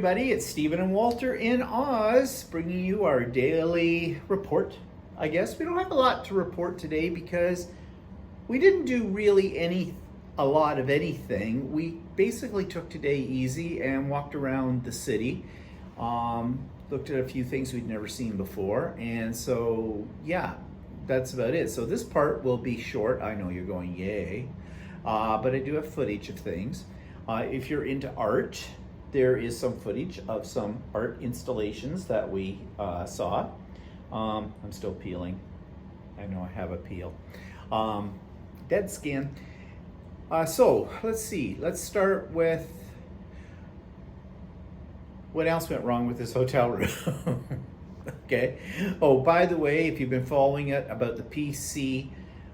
everybody, it's Stephen and Walter in Oz, bringing you our daily report. I guess we don't have a lot to report today because we didn't do really a lot of anything. We basically took today easy and walked around the city, looked at a few things we'd never seen before, and so yeah, that's about it. So this part will be short. I know you're going yay, but I do have footage of things. If you're into art, there is some footage of some art installations that we saw. I'm still peeling. I know I have a peel. Dead skin. So let's see. Let's start with what else went wrong with this hotel room. Okay. Oh, by the way, if you've been following it about the PC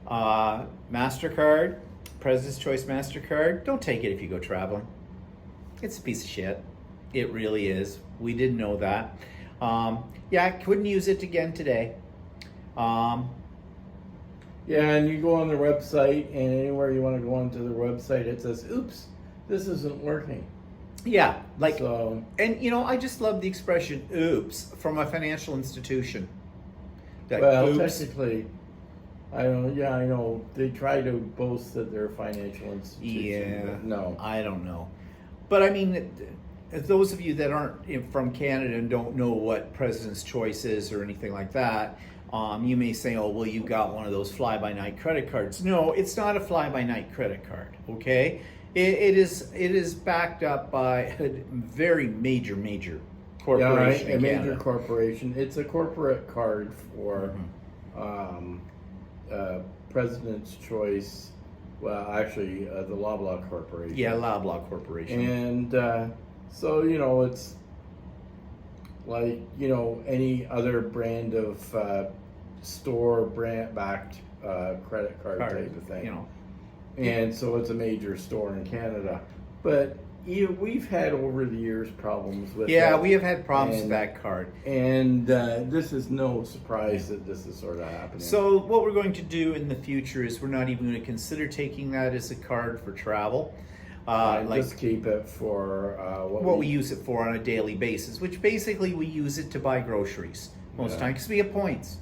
MasterCard, President's Choice MasterCard, don't take it if you go traveling. It's a piece of shit. It really is. We didn't know that. Yeah, I couldn't use it again today. Yeah, and you go on their website, and anywhere you want to go onto their website, it says, oops, this isn't working. Yeah, like, So, and you know, I just love the expression oops from a financial institution. That well, oops. technically, I know. They try to boast that they're a financial institution. Yeah, But no. I don't know. But I mean, those of you that aren't from Canada and don't know what President's Choice is or anything like that, you may say, oh, well, you got one of those fly-by-night credit cards. No, it's not a fly-by-night credit card, okay? It is backed up by a very major corporation Yeah, right. in A major Canada. corporation. It's a corporate card for President's Choice. Well, actually, the Loblaw Corporation. Yeah, Loblaw Corporation. And so, you know, it's like, you know, any other brand of store brand backed credit card type of thing. You know. And so it's a major store in Canada. But we've had over the years problems with Yeah, it. we have had problems with And- that card. And this is no surprise that this is sort of happening. So what we're going to do in the future is we're not even going to consider taking that as a card for travel. Like just keep it for what we use it for on a daily basis, which basically we use it to buy groceries most Yeah. times because we have points.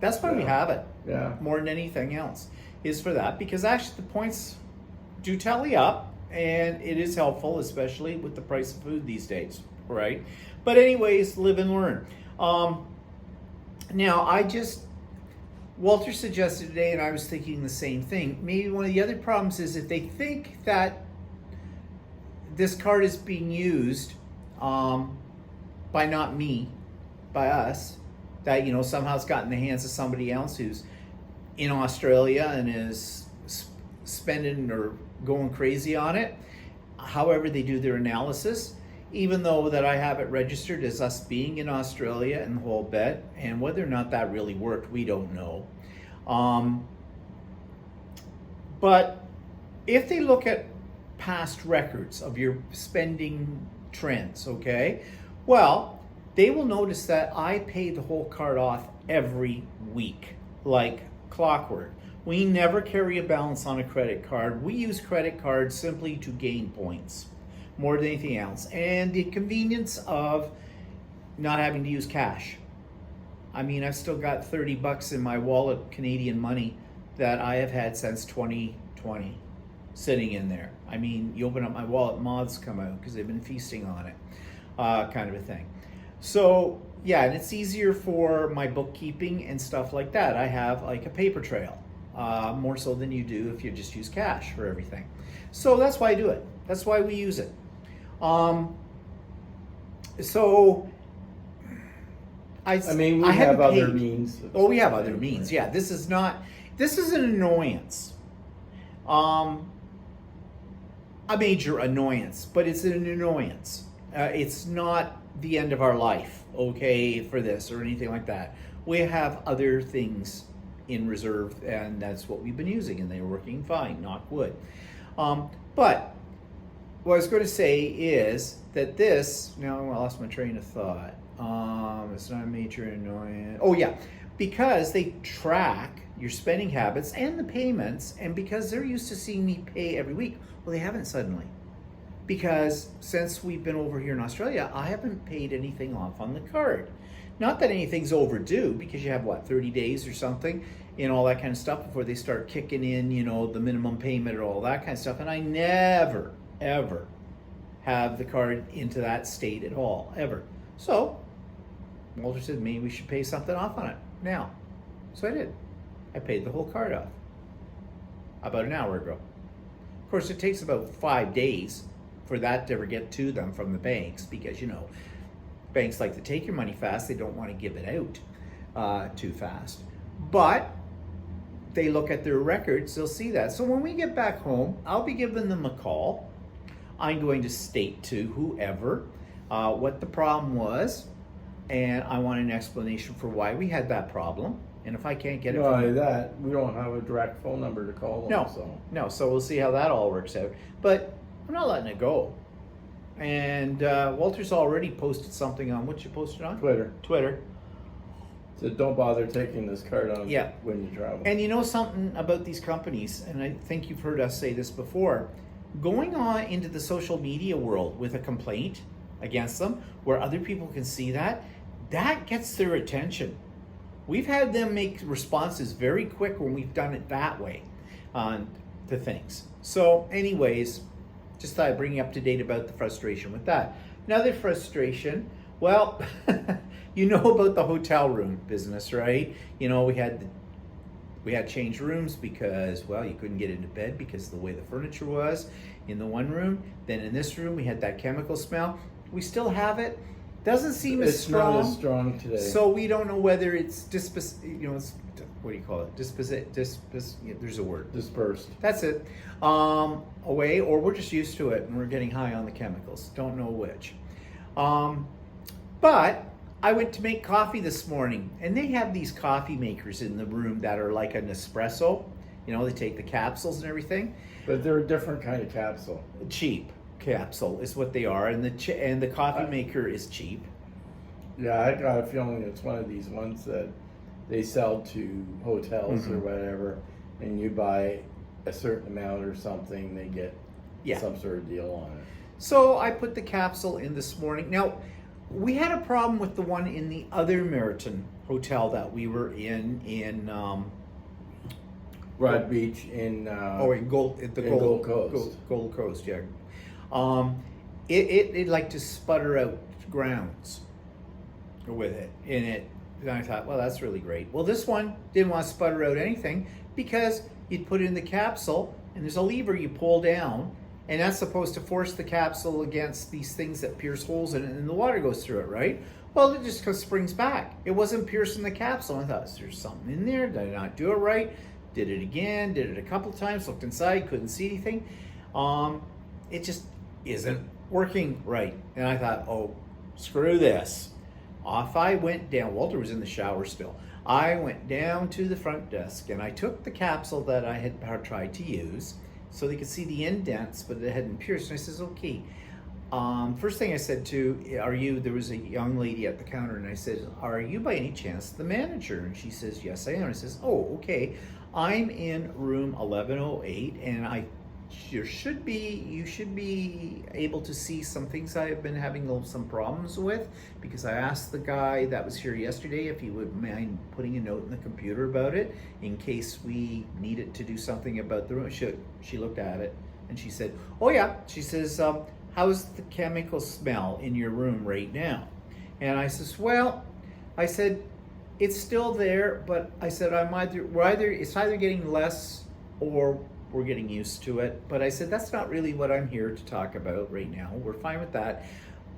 That's why we Yeah. have it Yeah. more than anything else, is for that, because actually the points do tally up and it is helpful, especially with the price of food these days, right? But anyways, live and learn. Now Walter suggested today, and I was thinking the same thing, maybe one of the other problems is if they think that this card is being used by not me, by us, that, you know, somehow it's gotten in the hands of somebody else who's in Australia and is spending or going crazy on it, however they do their analysis, even though that I have it registered as us being in Australia and the whole bit, and whether or not that really worked, we don't know. But if they look at past records of your spending trends, okay, well, they will notice that I pay the whole card off every week, like clockwork. We never carry a balance on a credit card. We use credit cards simply to gain points more than anything else, and the convenience of not having to use cash. I mean, I've still got 30 bucks in my wallet, Canadian money, that I have had since 2020 sitting in there. I mean, you open up my wallet, moths come out because they've been feasting on it, kind of a thing. So yeah, and it's easier for my bookkeeping and stuff like that. I have like a paper trail, more so than you do if you just use cash for everything. So that's why I do it. That's why we use it. So I mean, we I have haven't other paid. means. Oh, we have other means. Yeah, this is an annoyance. A major annoyance, but it's an annoyance. It's not the end of our life, okay, for this or anything like that. We have other things in reserve, and that's what we've been using, and they're working fine, knock wood. But what I was going to say is that this, now I lost my train of thought. It's not a major annoyance. Oh yeah, because they track your spending habits and the payments, and because they're used to seeing me pay every week, well, they haven't suddenly. because since we've been over here in Australia, I haven't paid anything off on the card. Not that anything's overdue, because you have what, 30 days or something, and all that kind of stuff before they start kicking in, you know, the minimum payment or all that kind of stuff. And I never, ever have the card into that state at all, ever. So Walter said, maybe we should pay something off on it now. So I did. I paid the whole card off about an hour ago. Of course, it takes about 5 days for that to ever get to them from the banks, because, you know, banks like to take your money fast. They don't want to give it out too fast. But they look at their records, they'll see that. So when we get back home, I'll be giving them a call. I'm going to state to whoever what the problem was, and I want an explanation for why we had that problem. And if I can't get it Not from only that, we don't have a direct phone number to call them. so we'll see how that all works out. But I'm not letting it go. And Walter's already posted something on, what you posted on? Twitter. So don't bother taking this card on Yeah. when you travel. And you know something about these companies, and I think you've heard us say this before, going on into the social media world with a complaint against them, where other people can see that, that gets their attention. We've had them make responses very quick when we've done it that way to things. So anyways, just thought I'd bring you up to date about the frustration with that. Another frustration, well, you know about the hotel room business, right? You know, we had changed rooms because, well, you couldn't get into bed because of the way the furniture was in the one room. Then in this room, we had that chemical smell. We still have it. Doesn't seem as strong. It's not as strong today. So we don't know whether it's what do you call it? There's a word. Dispersed. That's it. Away, or we're just used to it and we're getting high on the chemicals. Don't know which. But I went to make coffee this morning, and they have these coffee makers in the room that are like an espresso. You know, they take the capsules and everything. But they're a different kind of capsule. Cheap capsule is what they are, and the coffee maker is cheap. Yeah, I got a feeling it's one of these ones that they sell to hotels or whatever, and you buy a certain amount or something, they get some sort of deal on it. So I put the capsule in this morning. Now, we had a problem with the one in the other Meriton hotel that we were in Rod Beach in Gold Coast. Gold Coast, yeah. It like to sputter out grounds with it in it. And I thought, well, that's really great. Well, this one didn't want to sputter out anything because you'd put it in the capsule, and there's a lever you pull down, and that's supposed to force the capsule against these things that pierce holes in it, and the water goes through it, right? Well, it just springs back. It wasn't piercing the capsule. I thought, there's something in there. Did I not do it right? Did it again. Did it a couple times. Looked inside. Couldn't see anything. It just isn't working right. And I thought, oh, screw this. Off I went down. Walter was in the shower still. I went down to the front desk, and I took the capsule that I had tried to use so they could see the indents, but it hadn't pierced. And I says, okay. First thing I said there was a young lady at the counter, and I said, are you by any chance the manager? And she says, yes, I am. And I says, oh, okay. I'm in room 1108, and you should be able to see some things I have been having some problems with, because I asked the guy that was here yesterday if he would mind putting a note in the computer about it in case we needed to do something about the room. She looked at it and she said, oh yeah. She says, how's the chemical smell in your room right now? And I says, well, I said, it's still there, but I said, it's either getting less or we're getting used to it. But I said, that's not really what I'm here to talk about right now. We're fine with that.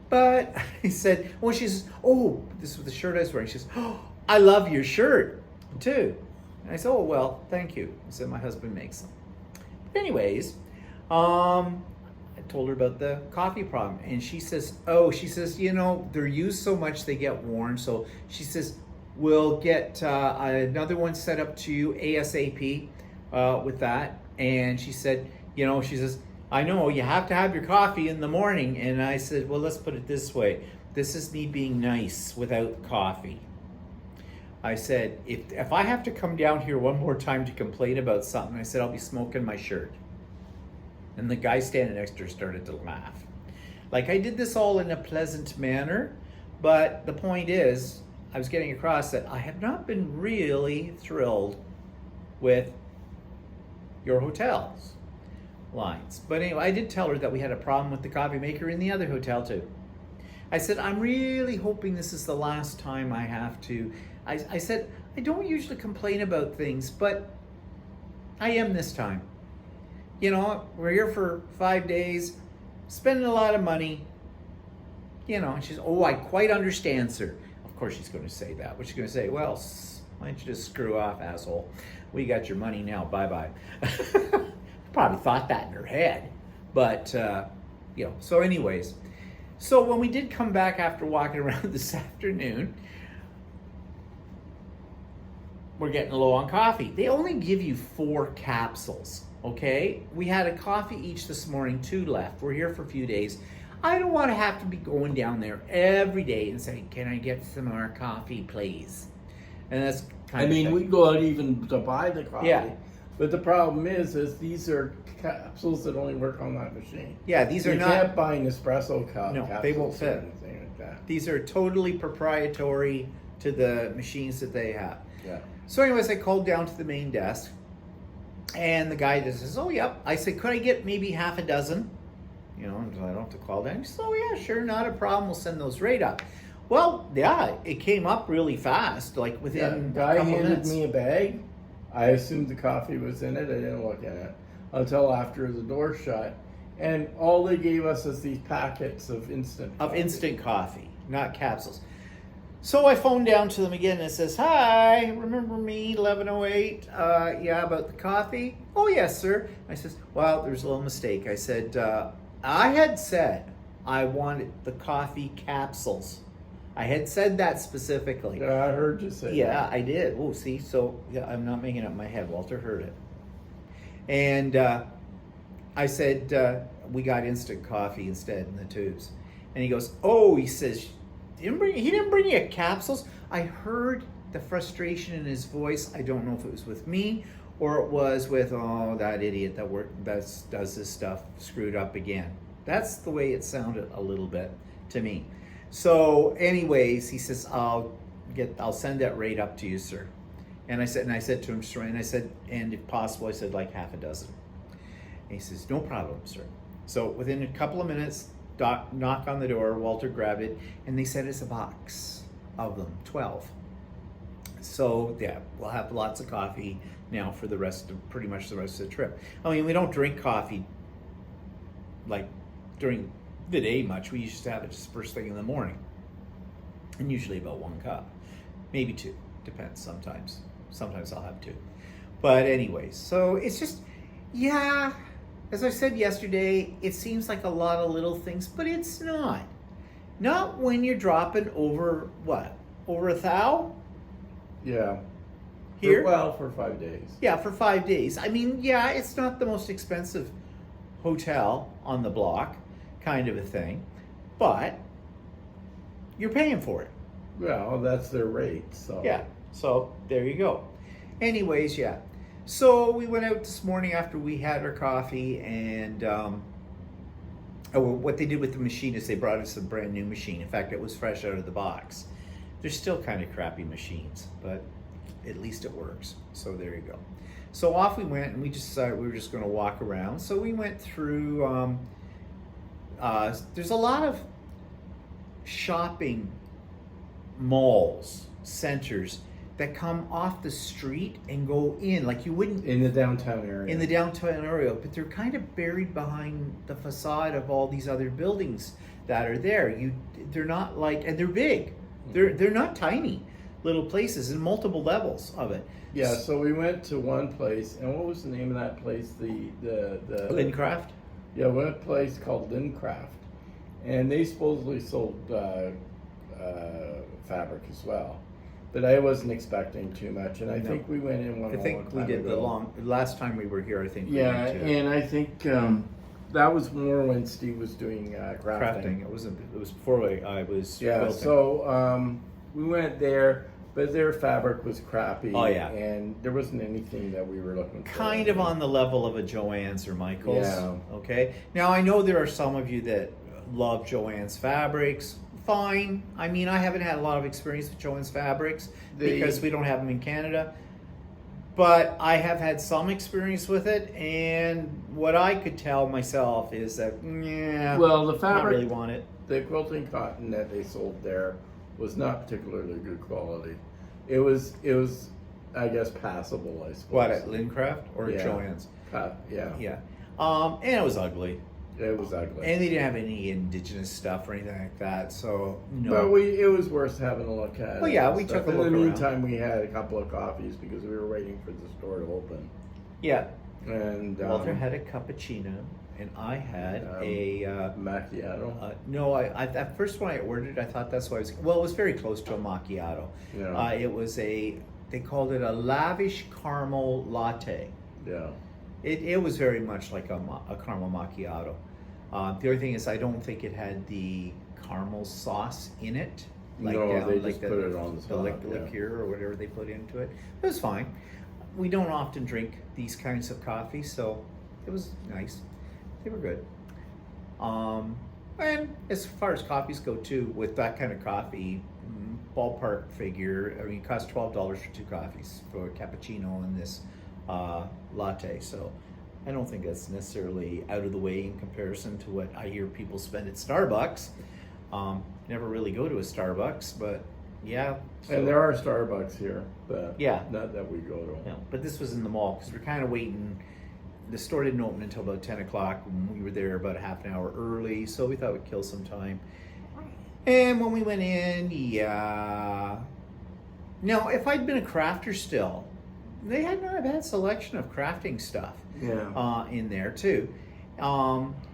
But I said, well, she says, oh, this was the shirt I was wearing. She says, oh, I love your shirt too. And I said, oh, well, thank you. I said, my husband makes them. But anyways, I told her about the coffee problem. And she says, you know, they're used so much they get worn. So she says, we'll get another one set up to you ASAP with that. And she said, she says, I know you have to have your coffee in the morning. And I said, well, let's put it this way. This is me being nice without coffee. I said, if I have to come down here one more time to complain about something, I said, I'll be smoking my shirt. And the guy standing next to her started to laugh. Like, I did this all in a pleasant manner, but the point is, I was getting across that I have not been really thrilled with your hotel's lines. But anyway, I did tell her that we had a problem with the coffee maker in the other hotel too. I said, I'm really hoping this is the last time I have to. I said, I don't usually complain about things, but I am this time. You know, we're here for 5 days, spending a lot of money. You know, and she's, oh, I quite understand, sir. Of course she's going to say that. But she's going to say, well, why don't you just screw off, asshole? We got your money now. Bye-bye. Probably thought that in her head. But, you know, so anyways. So when we did come back after walking around this afternoon, we're getting low on coffee. They only give you 4 capsules, okay? We had a coffee each this morning, 2 left. We're here for a few days. I don't want to have to be going down there every day and saying, can I get some more coffee, please? And that's kind of we go out even to buy the coffee. Yeah. But the problem is these are capsules that only work on that machine. Yeah, these are you not. You can't buy Nespresso No, capsules they won't or fit. anything like that. These are totally proprietary to the machines that they have. Yeah. So anyways, I called down to the main desk, and the guy just says, oh, yep. I said, could I get maybe half a dozen? You know, I don't have to call down. He said, oh, yeah, sure, not a problem. We'll send those right up. Well, yeah, it came up really fast, like within a guy couple handed minutes. me a bag. I assumed the coffee was in it. I didn't look at it until after the door shut. And all they gave us is these packets of instant coffee. Instant coffee, not capsules. So I phoned down to them again and it says, hi, remember me, 1108? Yeah, about the coffee? Oh, yes, sir. I says, well, there's a little mistake. I said, I had said I wanted the coffee capsules. I had said that specifically. Yeah, I heard you say Yeah, that. I did. Oh, see, so yeah, I'm not making it up in my head. Walter heard it. And I said, we got instant coffee instead in the tubes. And he goes, oh, he says, he didn't bring you capsules. I heard the frustration in his voice. I don't know if it was with me or it was with, oh, that idiot that does this stuff screwed up again. That's the way it sounded a little bit to me. So anyways, he says, I'll send that rate up to you, sir. And I said to him, sir, and I said, and if possible, I said like half a dozen. And he says, no problem, sir. So within a couple of minutes, knock on the door, Walter grabbed it, and they said it's a box of them, 12. So yeah, we'll have lots of coffee now for pretty much the rest of the trip. I mean, we don't drink coffee like during the day much. We used to have it just first thing in the morning, and usually about 1 cup, maybe 2, depends. Sometimes I'll have 2, but anyways, so it's just, yeah, as I said yesterday, it seems like a lot of little things, but it's not when you're dropping over over $1,000 Yeah. here. For 5 days. Yeah, for 5 days. I mean, yeah, it's not the most expensive hotel on the block, kind of a thing, but you're paying for it. Well, that's their rate, so. Yeah, so there you go. Anyways, yeah. So we went out this morning after we had our coffee, and what they did with the machine is they brought us a brand new machine. In fact, it was fresh out of the box. They're still kind of crappy machines, but at least it works. So there you go. So off we went, and we just decided we were just going to walk around. So we went through, there's a lot of shopping malls, centers that come off the street and go in, like you wouldn't In the downtown area. in the downtown area, but they're kind of buried behind the facade of all these other buildings that are there. They're not like, and they're big. They're not tiny little places and multiple levels of it. Yeah, so we went to one place, and what was the name of that place? The Lincraft? Yeah, we went to a place called Lincraft, and they supposedly sold fabric as well. But I wasn't expecting too much, and I think we went in one. I think we did last time we were here. I think. Yeah, we went to and I think that was more when Steve was doing crafting. It was before I was. Yeah, quilting. so we went there, but their fabric was crappy. Oh, yeah. And there wasn't anything that we were looking for. Kind of on the level of a Joann's or Michael's. Yeah. Okay. Now I know there are some of you that love Joann's fabrics. Fine. I mean, I haven't had a lot of experience with Joann's fabrics because we don't have them in Canada. But I have had some experience with it, and what I could tell myself is that, Well, the not fabric, really want it. the quilting cotton that they sold there was not particularly good quality. It was, I guess, passable, I suppose. What, at Lindcraft or Yeah. Joann's? Yeah. Yeah. And it was ugly. It was ugly. And they didn't have any indigenous stuff or anything like that, so no. But it was worth having a look at. Oh, yeah, and we stuff. took a look In the around. meantime, we had a couple of coffees because we were waiting for the store to open. Yeah. And Walter had a cappuccino, and I had a macchiato. no. I that first one I ordered, I thought that's why I was. Well, it was very close to a macchiato. Yeah. It was they called it a lavish caramel latte. Yeah. It was very much like a caramel macchiato. The other thing is, I don't think it had the caramel sauce in it. No, they just put it on the top, yeah. liqueur or whatever they put into it. It was fine. We don't often drink these kinds of coffee, so it was nice. They were good. And as far as coffees go too, with that kind of coffee, ballpark figure, I mean, it costs $12 for 2 coffees, for a cappuccino and this latte. So I don't think that's necessarily out of the way in comparison to what I hear people spend at Starbucks. Never really go to a Starbucks, but yeah. So, And there are Starbucks here, but Yeah. not that we go to. yeah, but this was in the mall because we're kind of waiting. The store didn't open until about 10 o'clock. We were there about a half an hour early, so we thought we'd kill some time. And when we went in, yeah. Now, if I'd been a crafter still, they had not a bad selection of crafting stuff Yeah. in there too.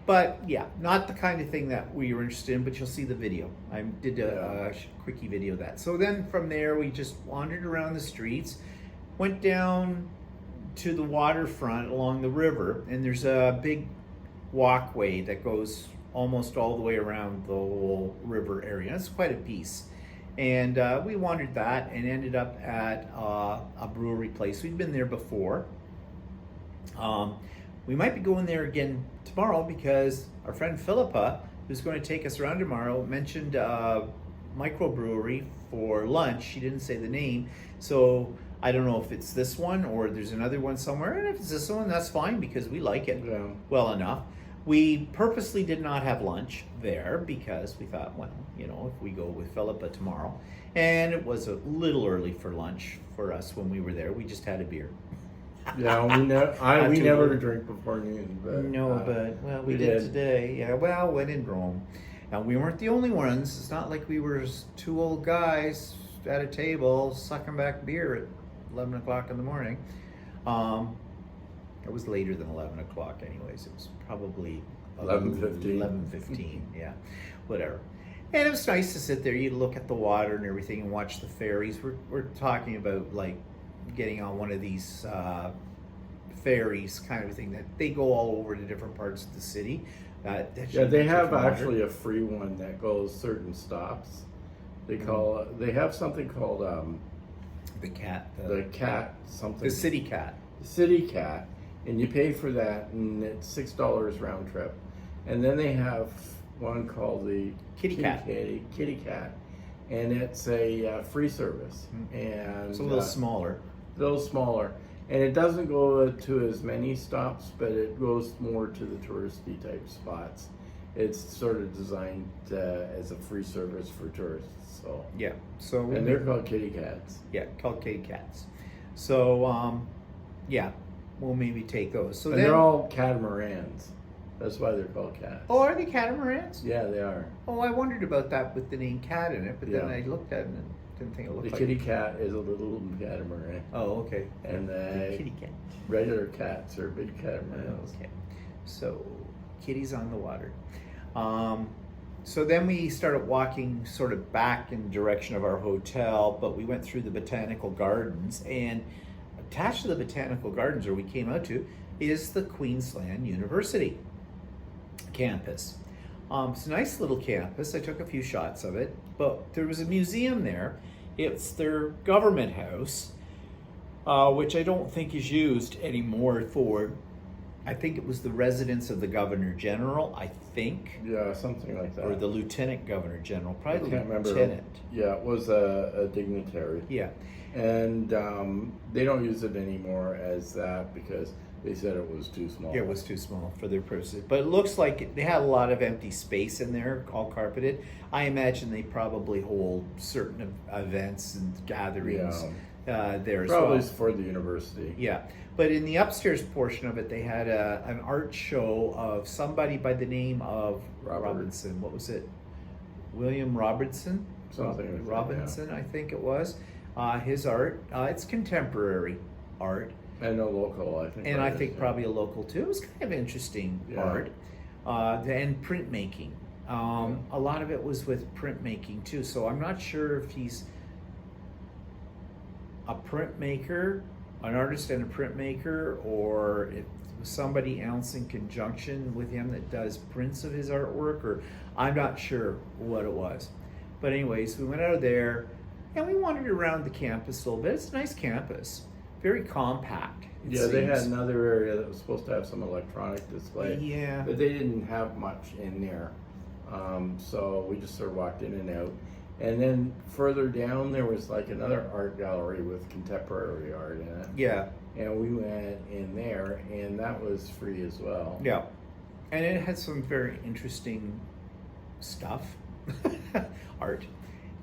But yeah, not the kind of thing that we were interested in, but you'll see the video. I did a quickie video of that. So then from there, we just wandered around the streets, went down to the waterfront along the river, and there's a big walkway that goes almost all the way around the whole river area. It's quite a piece. And we wandered that and ended up at a brewery place. We'd been there before. We might be going there again tomorrow because our friend Philippa, who's going to take us around tomorrow, mentioned microbrewery for lunch. She didn't say the name, so I don't know if it's this one or there's another one somewhere. And if it's this one, that's fine because we like it Yeah. well enough. We purposely did not have lunch there because we thought, well, you know, if we go with Philippa tomorrow, and it was a little early for lunch for us when we were there. We just had a beer. Yeah, we too never early. drink before noon. But, No, but well, we we did did. today. Yeah, well, when in Rome. Now we weren't the only ones. It's not like we were 2 old guys at a table sucking back beer at 11 o'clock in the morning. It was later than 11 o'clock, anyways. It was probably 11:15. 11:15. Yeah, whatever. And it was nice to sit there. You look at the water and everything, and watch the ferries. We're talking about like getting on one of these ferries kind of thing that they go all over to different parts of the city. That Yeah, shouldn't they be have 200. actually a free one that goes certain stops. They call they have something called the cat, the cat something. the city cat. City Cat, and you pay for that, and it's $6 round trip. And then they have one called the Kitty Cat. Kitty Cat, and it's a free service, and It's a little smaller. smaller, and it doesn't go to as many stops, but it goes more to the touristy type spots. It's sort of designed as a free service for tourists. So, Yeah. So and they're called Kitty Cats. yeah, called kitty cats. So yeah, we'll maybe take those. So And then, they're all catamarans. That's why they're called cats. oh, are they catamarans? Yeah, they are. Oh, I wondered about that with the name cat in it, but then Yeah. I looked at it and didn't think it looked The like kitty cat is a little catamaran, Oh, okay. and The the kitty cat. regular cats are big Oh, catamarans. okay. So kitties on the water. So then we started walking sort of back in the direction of our hotel, but we went through the botanical gardens, and attached to the botanical gardens, or we came out to, is the Queensland University campus. It's a nice little campus. I took a few shots of it, but there was a museum there, It's their government house, which I don't think is used anymore for. I think it was the residence of the Governor General, I think, Yeah, something like that. or the Lieutenant Governor General, I probably the can't remember. Lieutenant. Yeah, it was a dignitary. Yeah, And they don't use it anymore as that because they said it was too small. yeah, it was too small for their purposes. But it looks like they had a lot of empty space in there, all carpeted. I imagine they probably hold certain events and gatherings there as Probably well. for the university. Yeah, but in the upstairs portion of it, they had an art show of somebody by the name of Robinson. What was it? William Robertson? Something like that, Robinson, I think it was. His art. It's contemporary art. And a local, I think. And I artist, think yeah. probably a local too. It was kind of interesting Yeah. art. And printmaking. A lot of it was with printmaking too. So I'm not sure if he's a printmaker, an artist and a printmaker, or if somebody else in conjunction with him that does prints of his artwork, or I'm not sure what it was. But anyways, we went out of there and we wandered around the campus a little bit. It's a nice campus, very compact. it Yeah, they had seems. another area that was supposed to have some electronic display. Yeah. But they didn't have much in there. So we just sort of walked in and out. And then further down, there was like another art gallery with contemporary art in it. Yeah, And we went in there, and that was free as well. yeah. And it had some very interesting stuff, art,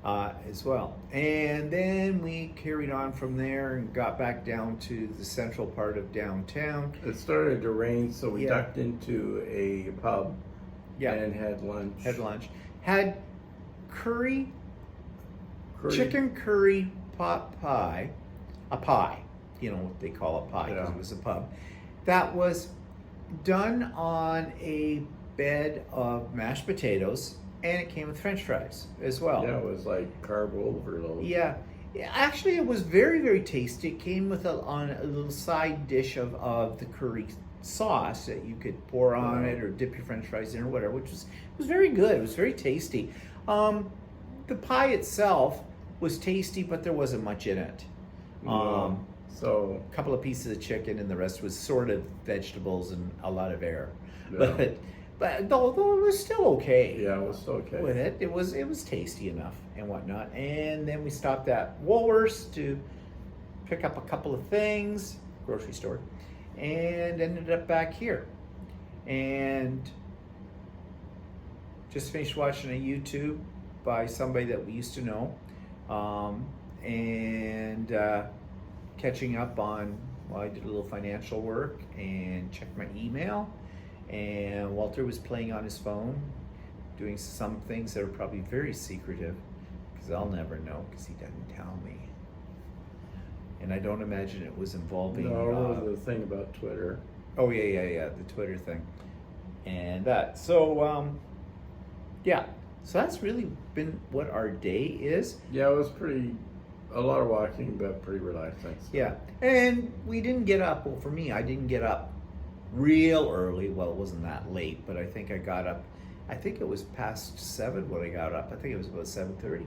as well. And then we carried on from there and got back down to the central part of downtown. It started to rain, so we Yeah. ducked into a pub Yeah, and had lunch. had lunch. Had curry, Curry. chicken curry pot pie, a pie, you know what they call a pie because Yeah. it was a pub. That was done on a bed of mashed potatoes, and it came with French fries as well. Yeah, it was like carb overload. Yeah. Yeah, actually, it was very, very tasty. It came with on a little side dish of the curry sauce that you could pour on it or dip your French fries in or whatever, which was very good. It was very tasty. The pie itself was tasty, but there wasn't much in it. So A couple of pieces of chicken, and the rest was sort of vegetables and a lot of air. Yeah. But though it was still okay. yeah, it was still okay. With it, it was tasty enough and whatnot. And then we stopped at Woolworths to pick up a couple of things, grocery store, and ended up back here. And just finished watching a YouTube by somebody that we used to know, and catching up on. Well, I did a little financial work and checked my email. And Walter was playing on his phone, doing some things that are probably very secretive, because I'll never know, because he doesn't tell me. And I don't imagine it was involving. No, the thing about Twitter. Oh yeah, the Twitter thing, and that. So yeah, so that's really been what our day is. Yeah, it was a lot of walking, but pretty relaxing. So. Yeah, and we didn't get up. Well, for me, I didn't get up real early. Well, it wasn't that late, but I think I got up. I think it was past 7 when I got up. I think it was about 7:30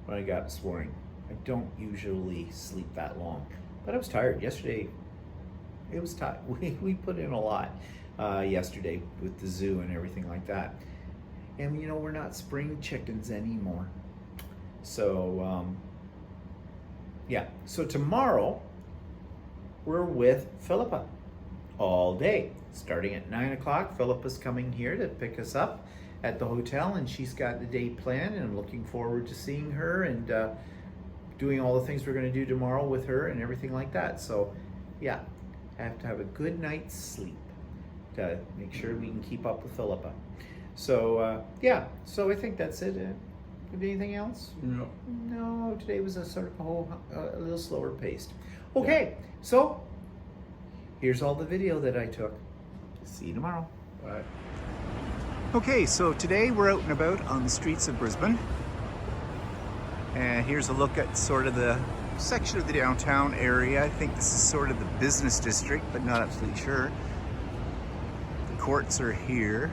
when I got up this morning. I don't usually sleep that long, but I was tired yesterday. It was tired. We put in a lot yesterday with the zoo and everything like that. And we're not spring chickens anymore. So yeah. So tomorrow we're with Philippa all day, starting at 9 o'clock. Philippa's coming here to pick us up at the hotel, and she's got the day planned, and I'm looking forward to seeing her and doing all the things we're going to do tomorrow with her and everything like that. So yeah, I have to have a good night's sleep to make sure we can keep up with Philippa. So yeah, so I think that's it. Anything else? No. No, today was a sort of a little slower paced. Okay, so here's all the video that I took. See you tomorrow. Bye. Okay, so today we're out and about on the streets of Brisbane. And here's a look at sort of the section of the downtown area. I think this is sort of the business district, but not absolutely sure. The courts are here.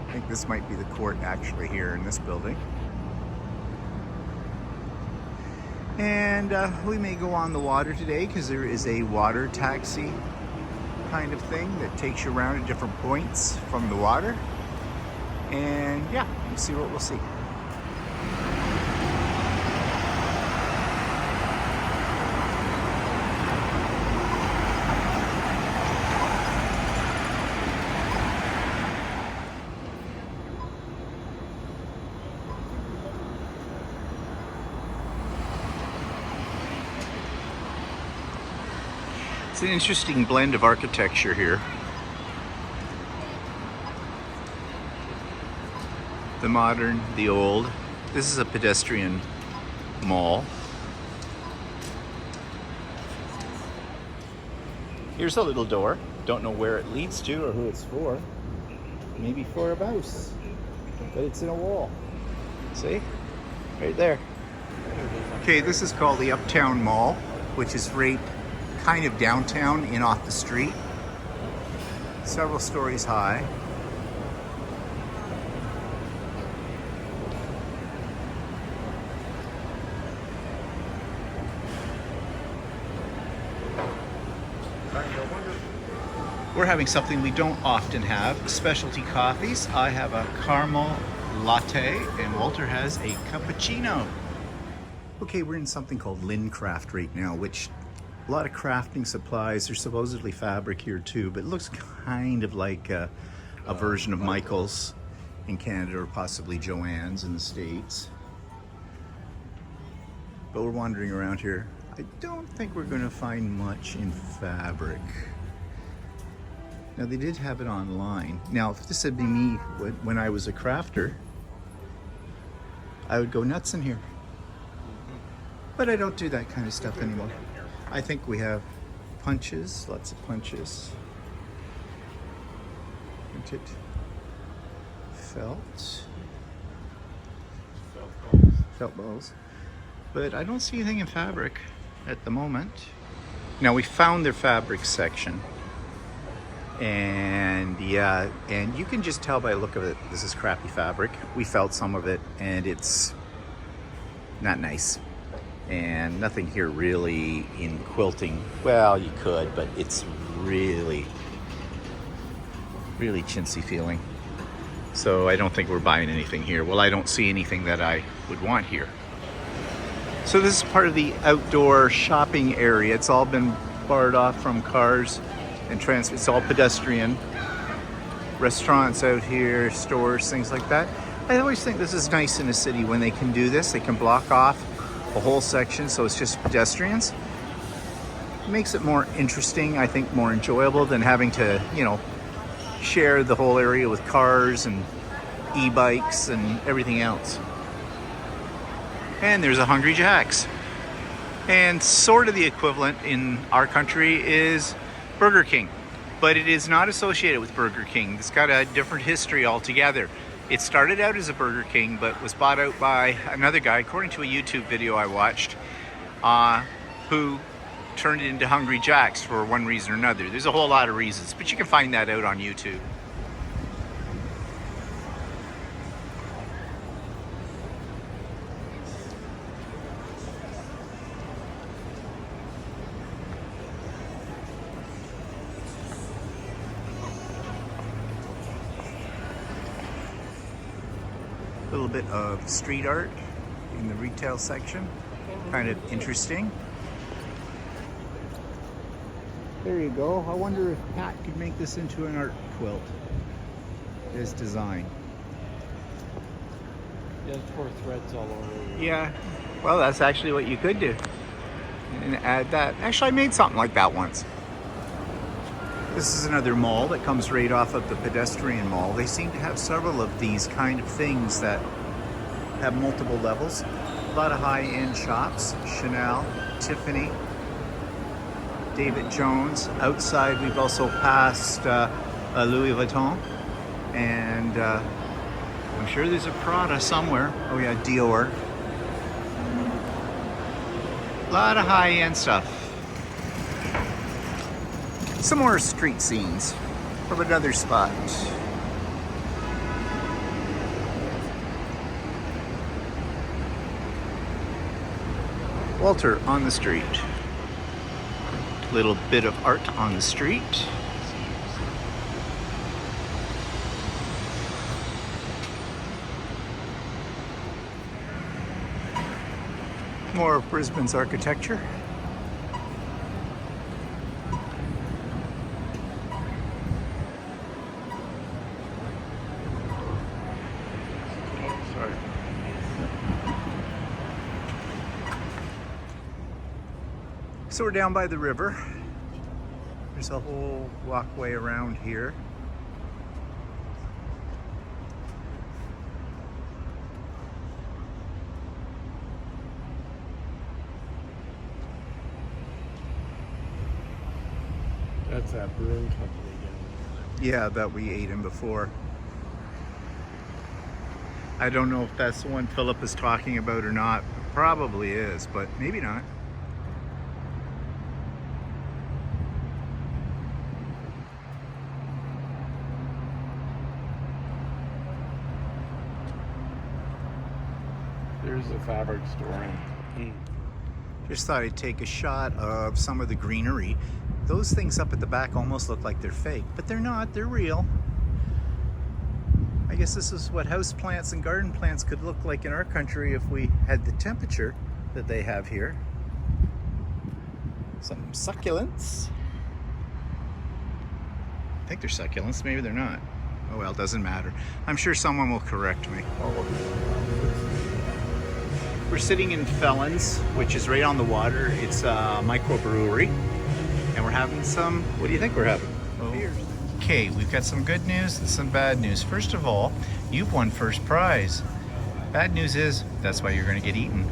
I think this might be the court actually here in this building. And we may go on the water today because there is a water taxi kind of thing that takes you around at different points from the water. And yeah, we'll see what we'll see. It's an interesting blend of architecture here. The modern, the old. This is a pedestrian mall. Here's a little door. Don't know where it leads to or who it's for. Maybe for a mouse. But it's in a wall. See? Right there. Okay, this is called the Uptown Mall, which is right kind of downtown in off the street. Several stories high. We're having something we don't often have, specialty coffees. I have a caramel latte and Walter has a cappuccino. Okay, we're in something called Lincraft right now, which a lot of crafting supplies. There's supposedly fabric here too, but it looks kind of like a version of Michael's in Canada or possibly Joann's in the States. But we're wandering around here. I don't think we're going to find much in fabric. Now they did have it online. Now if this had been me when I was a crafter, I would go nuts in here. But I don't do that kind of stuff anymore. I think we have punches, lots of punches. Printed felt balls. But I don't see anything in fabric at the moment. Now we found their fabric section. And yeah, and you can just tell by the look of it, this is crappy fabric. We felt some of it and it's not nice. And nothing here really in quilting. Well, you could, but it's really, really chintzy feeling. So I don't think we're buying anything here. Well, I don't see anything that I would want here. So this is part of the outdoor shopping area. It's all been barred off from cars and it's all pedestrian. Restaurants out here, stores, things like that. I always think this is nice in a city when they can do this. They can block off a whole section so it's just pedestrians. It makes it more interesting, I think more enjoyable than having to, you know, share the whole area with cars and e-bikes and everything else. And there's a Hungry Jack's. And sort of the equivalent in our country is Burger King, but it is not associated with Burger King. It's got a different history altogether. It started out as a Burger King, but was bought out by another guy, according to a YouTube video I watched, who turned it into Hungry Jack's for one reason or another. There's a whole lot of reasons, but you can find that out on YouTube. A little bit of street art in the retail section, kind of interesting. There you go. I wonder if Pat could make this into an art quilt. His design. Yeah, it's for threads all over. Yeah, well that's actually what you could do. And add that. Actually I made something like that once. This is another mall that comes right off of the pedestrian mall. They seem to have several of these kind of things that have multiple levels. A lot of high-end shops, Chanel, Tiffany, David Jones. Outside we've also passed Louis Vuitton, and I'm sure there's a Prada somewhere. Oh yeah, Dior. A lot of high-end stuff. Some more street scenes from another spot. Walter on the street. Little bit of art on the street. More of Brisbane's architecture. Sorry. So we're down by the river. There's a whole walkway around here. That's that brewing company again. Yeah, that we ate in before. I don't know if that's the one Philip is talking about or not. Probably is, but maybe not. There's a fabric store. Just thought I'd take a shot of some of the greenery. Those things up at the back almost look like they're fake, but they're not, they're real. I guess this is what house plants and garden plants could look like in our country if we had the temperature that they have here. Some succulents. I think they're succulents, maybe they're not. Oh well, doesn't matter. I'm sure someone will correct me. We're sitting in Felons, which is right on the water. It's a microbrewery. And we're having some, what do you think we're having? Beers. Okay, we've got some good news and some bad news. First of all, you've won first prize. Bad news is, that's why you're gonna get eaten.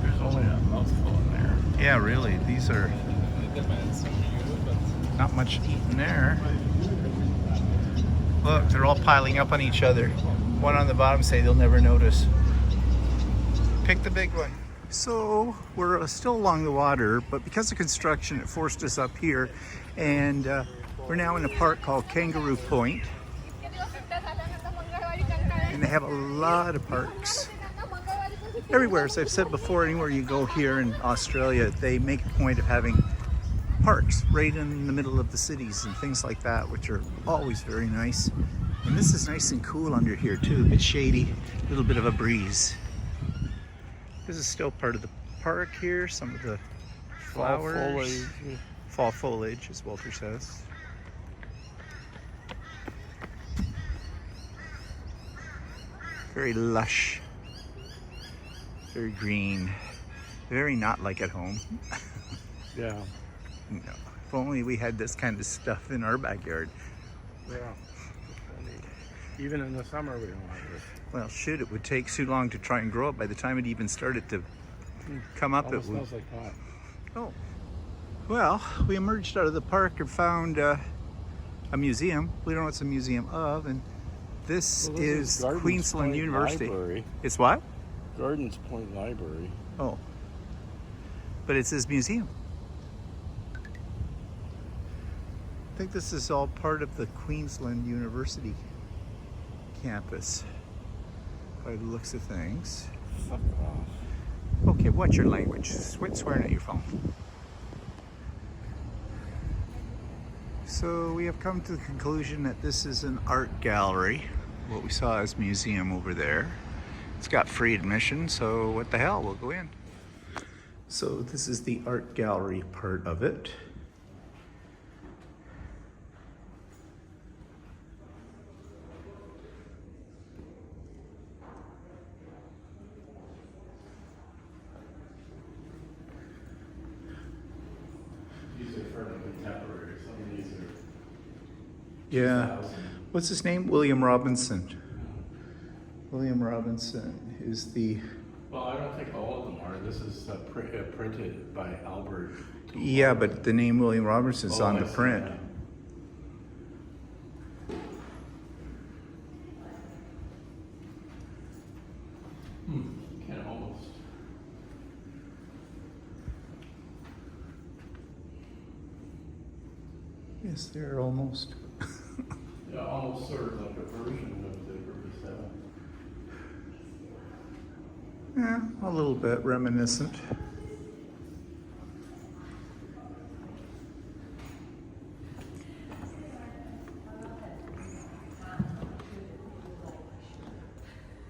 There's only a mouthful in there. Yeah, really, these are not much eating there. Look, they're all piling up on each other. One on the bottom say they'll never notice. Pick the big one. So we're still along the water, but because of construction, it forced us up here, and we're now in a park called Kangaroo Point, and they have a lot of parks everywhere. As I've said before, anywhere you go here in Australia, they make a point of having parks right in the middle of the cities and things like that, which are always very nice. And this is nice and cool under here too, a bit shady, a little bit of a breeze. This is still part of the park here, some of the flowers. Fall foliage, as Walter says. Very lush, very green, very not like at home. Yeah. No, if only we had this kind of stuff in our backyard. Yeah. Even in the summer, we don't have this. Well, shit, it would take too long to try and grow up. By the time it even started to come up, Almost it would. smells like pot. Oh. Well, we emerged out of the park and found a museum. We don't know what it's a museum of, and this is Gardens Queensland Point University. Library. It's what? Gardens Point Library. Oh. But it says museum. I think this is all part of the Queensland University campus, by the looks of things. Fuck off. Okay, what's your language? Quit swearing at your phone. So we have come to the conclusion that this is an art gallery. What we saw is museum over there. It's got free admission, so what the hell, we'll go in. So this is the art gallery part of it. These are for the contemporary. Some of these are. Yeah. What's his name? William Robinson. William Robinson is the... Well, I don't think all of them are. This is printed by Albert. Yeah, but the name William Robinson's Oh, on I the see print. that. Can almost. Yes, they're almost. Yeah, almost sort of like a version of the Ruby 7. Yeah, a little bit reminiscent.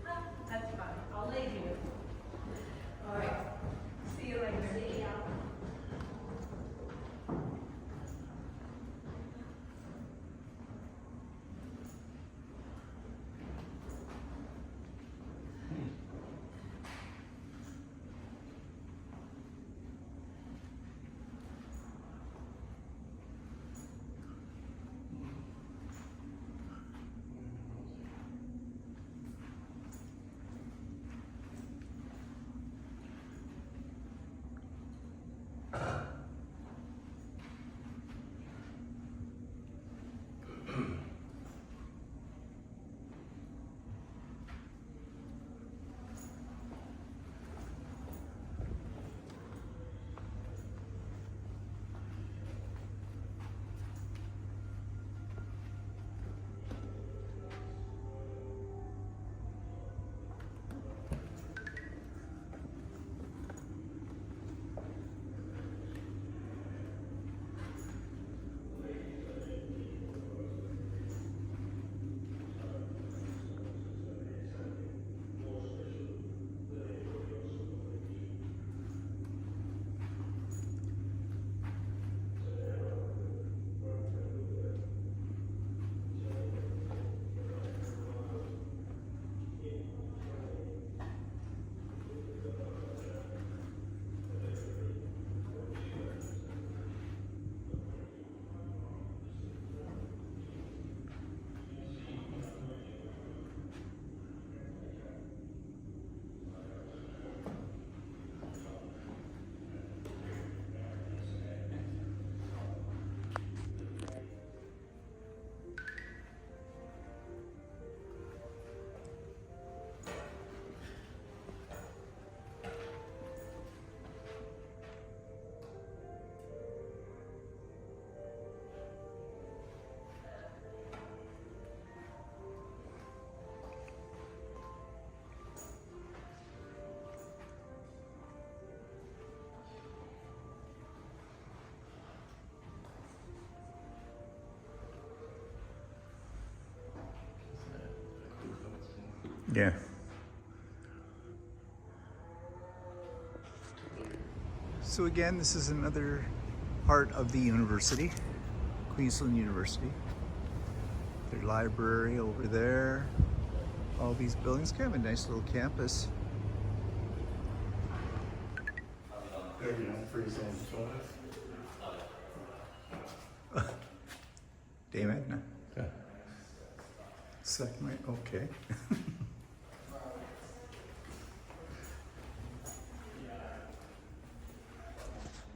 That's fine. I'll leave you. All right. See you later. See ya. Yeah. So again, this is another part of the university, Queensland University. Their library over there, all these buildings, kind of a nice little campus. There you go, free sandwich. Dame Edna. Okay. Second way, okay.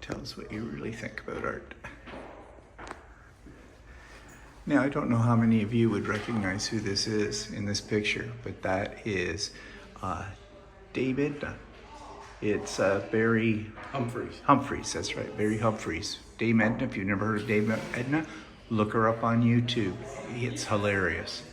Tell us what you really think about art. Now, I don't know how many of you would recognize who this is in this picture, but that is David. It's Barry Humphries, that's right, Barry Humphries. Dame Edna, if you've never heard of Dame Edna, look her up on YouTube. It's hilarious.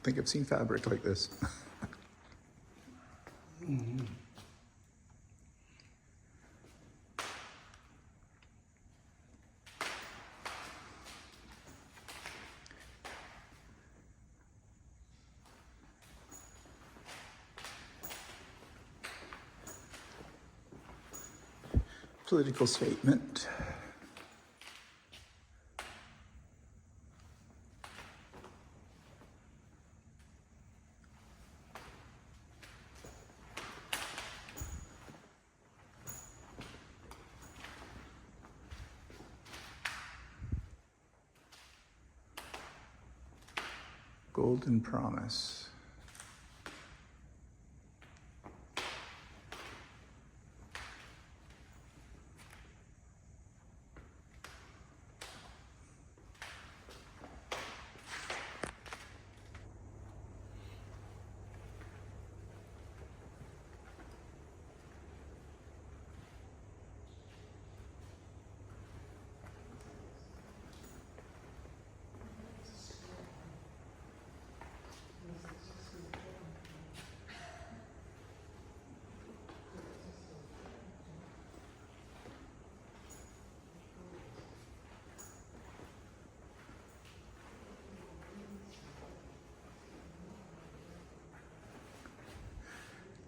think I've seen fabric like this. Political statement. Golden Promise.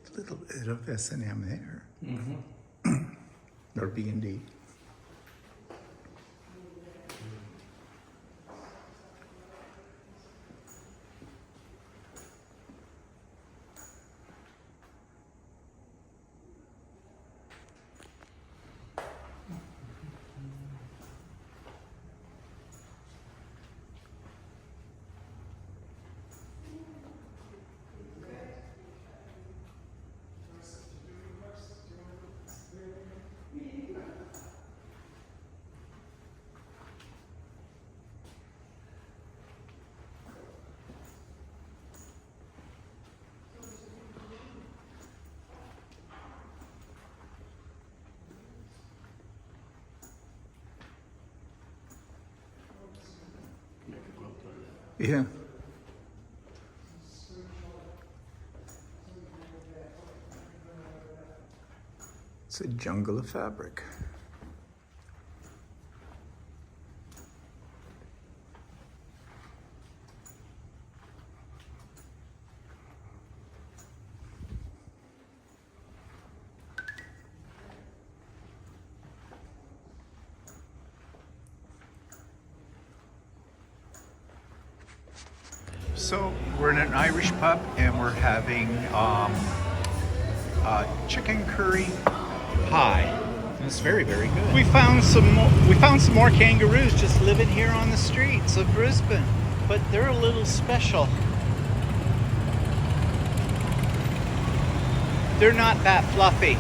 A little bit of S&M there. Or B&D. Yeah. It's a jungle of fabric. So we're in an Irish pub and we're having chicken curry pie. And it's very, very good. We found some more kangaroos just living here on the streets of Brisbane, but they're a little special. They're not that fluffy.